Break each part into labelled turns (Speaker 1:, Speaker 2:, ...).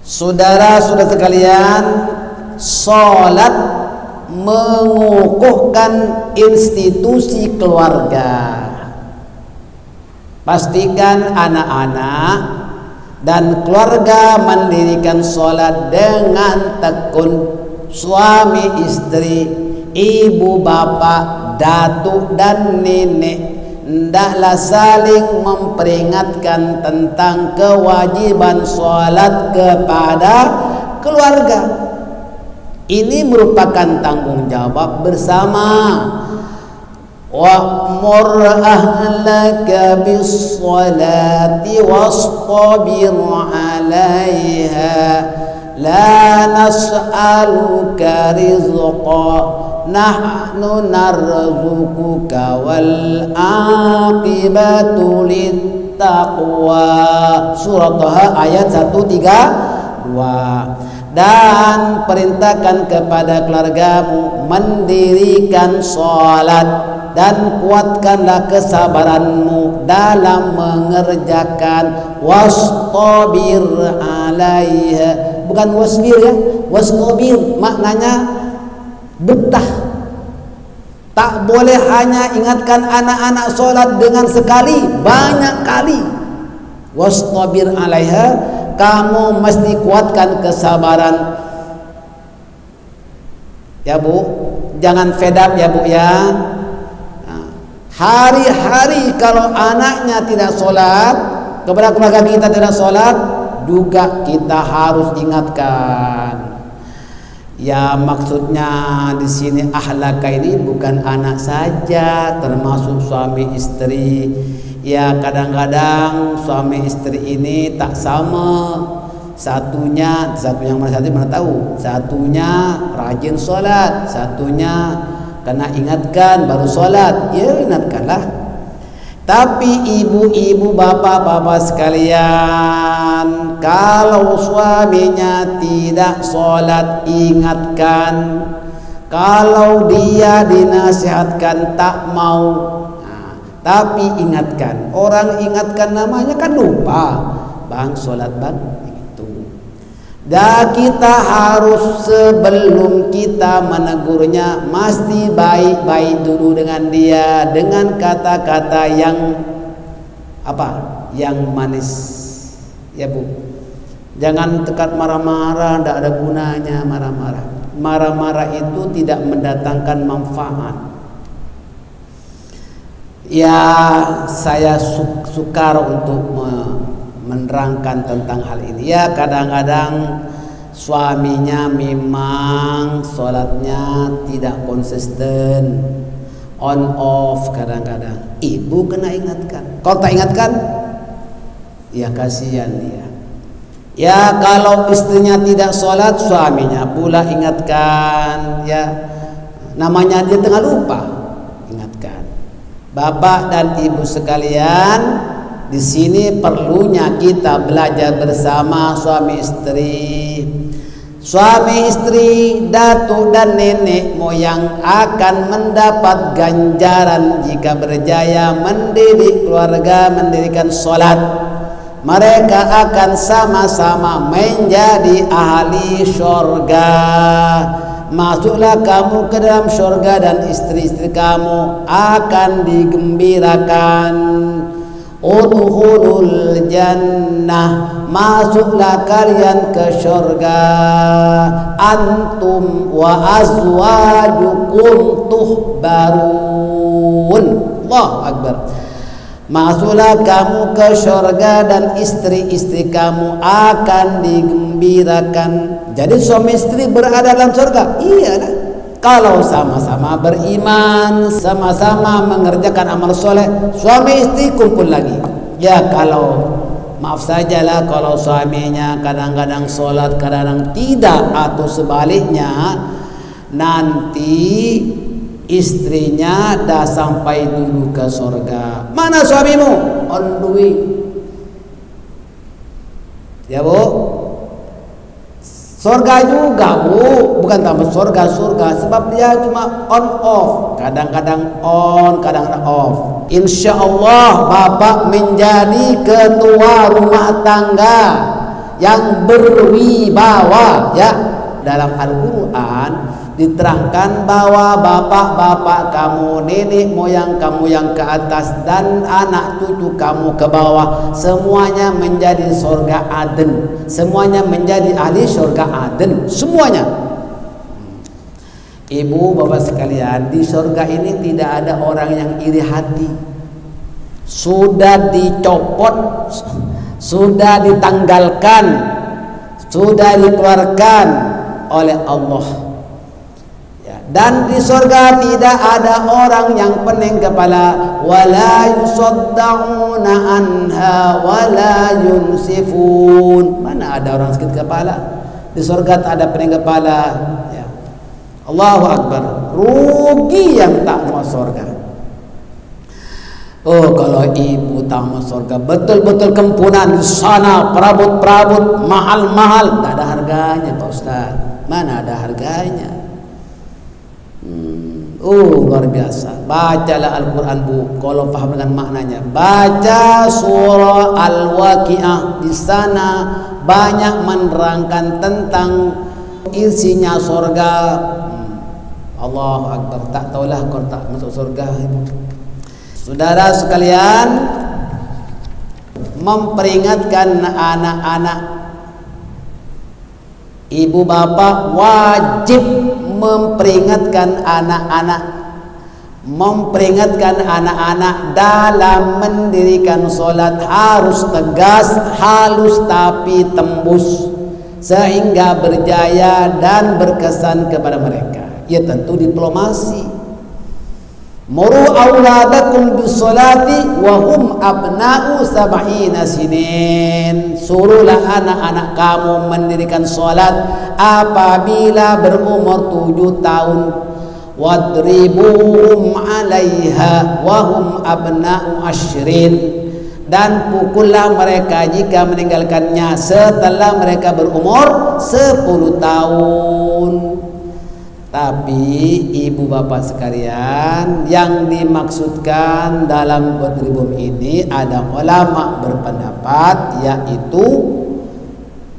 Speaker 1: Saudara-saudara sekalian, sholat mengukuhkan institusi keluarga. Pastikan anak-anak dan keluarga mendirikan sholat dengan tekun. Suami istri, ibu bapak, datuk dan nenek hendaklah saling memperingatkan tentang kewajiban sholat kepada keluarga. Ini merupakan tanggung jawab bersama. Wa'mur ahlaka bis-sholati wastabir 'alaiha la nas'aluka rizqa nahnu narzuquka wal aqibatu littaqwa. Surah Taha ayat 132. Dan perintahkan kepada keluargamu mendirikan sholat dan kuatkanlah kesabaranmu dalam mengerjakan. Wastabir 'alaiha, bukan wasbir ya, wastabir maknanya betah. Tak boleh hanya ingatkan anak-anak sholat dengan sekali, banyak kali. Wastabir 'alaiha, kamu mesti kuatkan kesabaran. Ya Bu, jangan fed up ya Bu ya. Hari-hari kalau anaknya tidak sholat, kepada keluarga kita tidak sholat, juga kita harus ingatkan. Ya maksudnya di sini ahlaka ini bukan anak saja, termasuk suami istri. Ya kadang-kadang suami istri ini tak sama. Satu yang mana tahu. Satunya rajin sholat, satunya kena ingatkan baru sholat. Ya ingatkanlah. Tapi ibu-ibu, bapak-bapak sekalian, kalau suaminya tidak sholat, ingatkan. Kalau dia dinasihatkan tak mau, tapi ingatkan. Orang ingatkan namanya kan lupa. Bang sholat bang, itu. Dan kita harus sebelum kita menegurnya mesti baik-baik dulu dengan dia, dengan kata-kata yang apa? Yang manis. Ya Bu. Jangan tekat marah-marah, tidak ada gunanya marah-marah. Marah-marah itu tidak mendatangkan manfaat. Ya saya sukar untuk menerangkan tentang hal ini. Ya kadang-kadang suaminya memang sholatnya tidak konsisten, on off kadang-kadang. Ibu kena ingatkan. Kalau tak ingatkan, ya kasihan dia. Ya kalau istrinya tidak sholat, suaminya pula ingatkan. Ya namanya dia tengah lupa, ingatkan. Bapak dan ibu sekalian, di sini perlunya kita belajar bersama suami istri. Suami istri, datuk dan nenek moyang akan mendapat ganjaran jika berjaya mendidik keluarga, mendirikan sholat. Mereka akan sama-sama menjadi ahli syurga. Masuklah kamu ke dalam syurga dan istri-istri kamu akan digembirakan. Udkhulul jannah, masuklah kalian ke syurga. Antum wa azwajukum tuhbarun. Allahu Akbar. Masuklah kamu ke syurga dan istri-istri kamu akan digembirakan. Jadi suami istri berada dalam syurga. Iya lah. Kalau sama-sama beriman, sama-sama mengerjakan amal soleh, suami istri kumpul lagi. Ya kalau maaf sajalah kalau suaminya kadang-kadang sholat, kadang-kadang tidak, atau sebaliknya, nanti istrinya dah sampai dulu ke surga. Mana suamimu? On the way. Ya Bu. Surga juga Bu, bukan tambah surga, sebab dia cuma on off, kadang-kadang on, kadang-kadang off. Insya Allah Bapak menjadi ketua rumah tangga yang berwibawa. Ya, dalam Al-Quran diterangkan bahwa bapak-bapak kamu, nenek moyang kamu yang ke atas, dan anak cucu kamu ke bawah, semuanya menjadi surga Aden, semuanya menjadi ahli surga Aden, semuanya. Ibu bapak sekalian, di surga ini tidak ada orang yang iri hati. Sudah dicopot, sudah ditanggalkan, sudah dikeluarkan oleh Allah. Dan di surga tidak ada orang yang pening kepala, wala yusaddauna anha wala yunsifun. Mana ada orang sakit kepala? Di surga tak ada pening kepala. Ya. Allahu Akbar. Rugi yang tak mau surga. Oh, kalau ibu tak mau surga, betul-betul kempunan di sana, perabot-perabot mahal-mahal, tak ada harganya Pak Ustaz. Mana ada harganya? Luar biasa. Bacalah Al-Quran bu, kalau paham dengan maknanya. Baca surah Al-Waqiah, di sana banyak menerangkan tentang isinya surga. Allahu Akbar. Tak tahulah kalau tak masuk surga. Saudara sekalian, memperingatkan anak-anak, ibu bapak wajib memperingatkan anak-anak dalam mendirikan sholat harus tegas, halus tapi tembus, sehingga berjaya dan berkesan kepada mereka. Ya tentu diplomasi. Muru auladakum bisolati wa hum abna'u sab'ina sinin. Suruhlah anak-anak kamu mendirikan salat apabila berumur 7 tahun. Wadribuhum 'alaiha wa hum abna'u ashrin. Dan pukullah mereka jika meninggalkannya setelah mereka berumur 10 tahun. Tapi ibu bapak sekalian, yang dimaksudkan dalam wadribum ini ada ulama berpendapat yaitu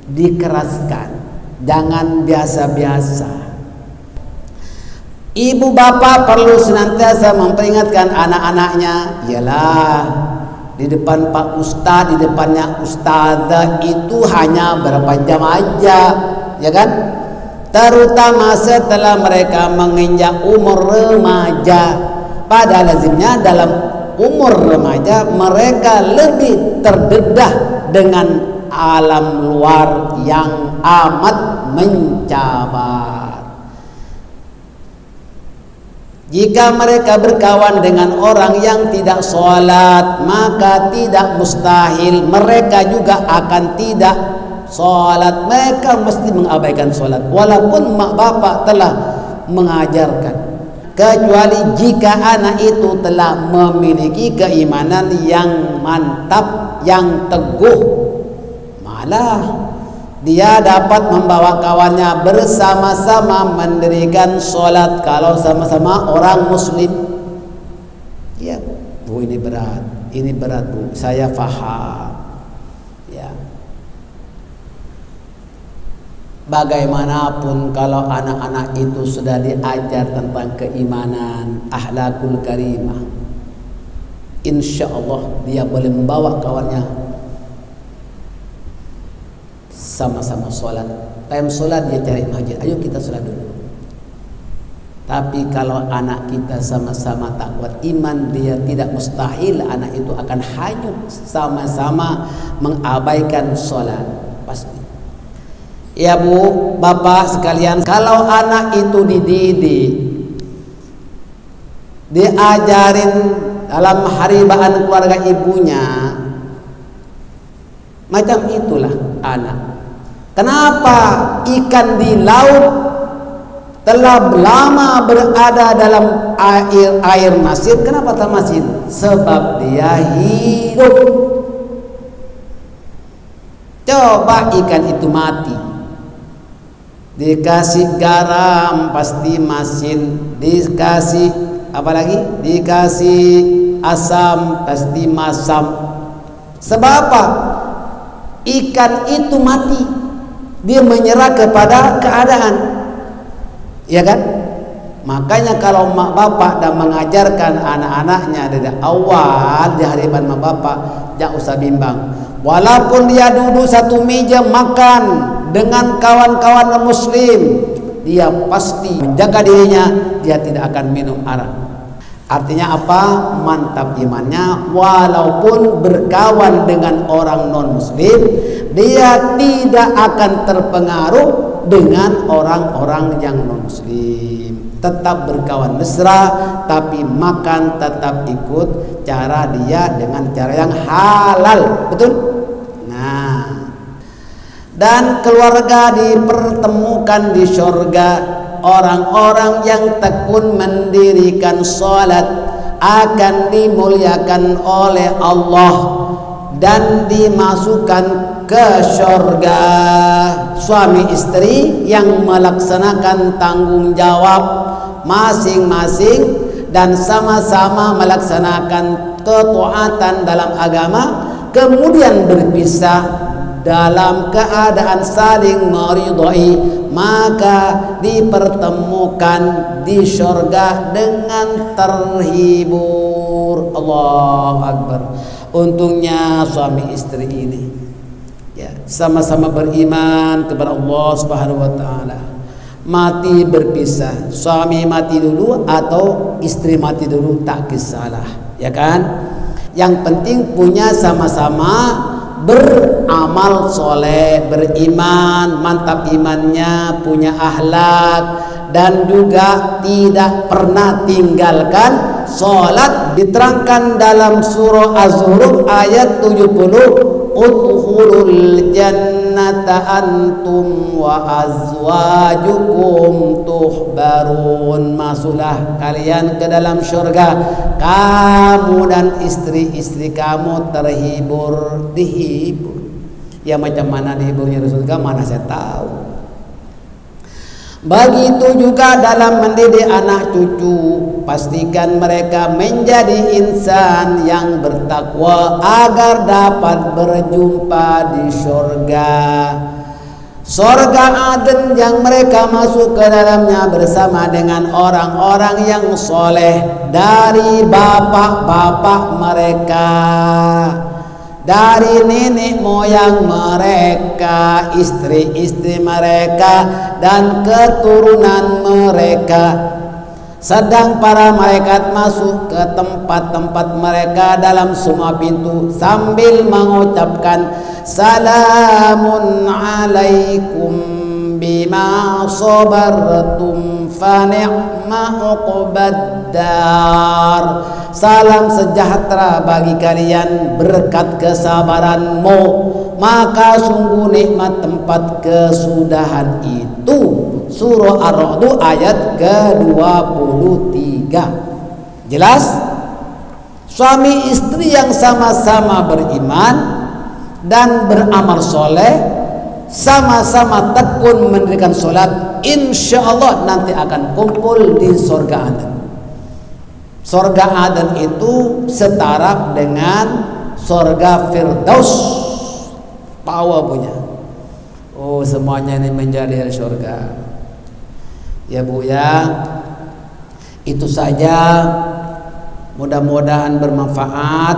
Speaker 1: dikeraskan, jangan biasa-biasa. Ibu bapak perlu senantiasa memperingatkan anak-anaknya, ialah di depan Pak Ustadz, di depannya Ustazah itu hanya berapa jam aja, ya kan? Terutama setelah mereka menginjak umur remaja. Pada lazimnya dalam umur remaja mereka lebih terdedah dengan alam luar yang amat mencabar. Jika mereka berkawan dengan orang yang tidak sholat, maka tidak mustahil mereka juga akan tidak sholat. Mereka mesti mengabaikan sholat walaupun mak bapak telah mengajarkan, kecuali jika anak itu telah memiliki keimanan yang mantap, yang teguh, malah dia dapat membawa kawannya bersama-sama mendirikan sholat kalau sama-sama orang muslim. Ya bu, ini berat bu, saya faham. Ya, bagaimanapun kalau anak-anak itu sudah diajar tentang keimanan, akhlakul karimah, insya Allah dia boleh membawa kawannya sama-sama sholat. Time sholat dia cari masjid, ayo kita sholat dulu. Tapi kalau anak kita sama-sama tak kuat iman, dia tidak mustahil anak itu akan hanyut sama-sama mengabaikan sholat pasti. Ya bu, bapak sekalian, kalau anak itu dididik, diajarin dalam haribaan keluarga ibunya, macam itulah anak. Kenapa ikan di laut telah lama berada dalam air masin? Kenapa tak masin? Sebab dia hidup. Coba ikan itu mati, dikasih garam pasti masin, dikasih apa lagi? Dikasih asam pasti masam. Sebab apa? ikan itu mati, dia menyerah kepada keadaan, ya kan? Makanya kalau mak bapak dan mengajarkan anak-anaknya dari awal di hadapan mak bapak, jangan usah bimbang. Walaupun dia duduk satu meja makan dengan kawan-kawan muslim, dia pasti menjaga dirinya, dia tidak akan minum arak. Artinya apa? Mantap imannya. Walaupun berkawan dengan orang non muslim, dia tidak akan terpengaruh dengan orang-orang yang non muslim. Tetap berkawan mesra, tapi makan tetap ikut cara dia dengan cara yang halal, betul? Nah, dan keluarga dipertemukan di surga. Orang-orang yang tekun mendirikan salat akan dimuliakan oleh Allah dan dimasukkan ke surga. Suami istri yang melaksanakan tanggung jawab masing-masing dan sama-sama melaksanakan ketaatan dalam agama, kemudian berpisah dalam keadaan saling meridhai, maka dipertemukan di surga dengan terhibur. Allahu Akbar. Untungnya suami istri ini ya sama-sama beriman kepada Allah Subhanahu wa taala. Mati berpisah, suami mati dulu atau istri mati dulu, tak kisahlah, ya kan? Yang penting punya sama-sama beramal soleh, beriman, mantap imannya, punya akhlak, dan juga tidak pernah tinggalkan sholat. Diterangkan dalam surah Az-Zukhruf ayat 70, udkhulul jannata antum wa azwajukum tuhbarun. Masuklah kalian ke dalam surga, kamu dan istri-istri kamu terhibur, dihibur. Ya macam mana dihiburnya di surga, mana saya tahu. Begitu juga dalam mendidik anak cucu, pastikan mereka menjadi insan yang bertakwa agar dapat berjumpa di surga. Surga Aden yang mereka masuk ke dalamnya bersama dengan orang-orang yang soleh dari bapak-bapak mereka, dari nenek moyang mereka, istri-istri mereka, dan keturunan mereka. Sedang para malaikat masuk ke tempat-tempat mereka dalam semua pintu sambil mengucapkan salamun alaikum bima sabartum fa ni'ma uqbad dar. Salam sejahtera bagi kalian berkat kesabaranmu, maka sungguh nikmat tempat kesudahan itu. Surah Ar-Ra'd ayat ke-23. Jelas? Suami istri yang sama-sama beriman dan beramal soleh, sama-sama tekun mendirikan sholat, insya Allah nanti akan kumpul di surga Aden. Surga Aden itu setara dengan surga Firdaus, power punya. Oh, semuanya ini menjadi surga. Ya Bu ya, itu saja. Mudah-mudahan bermanfaat.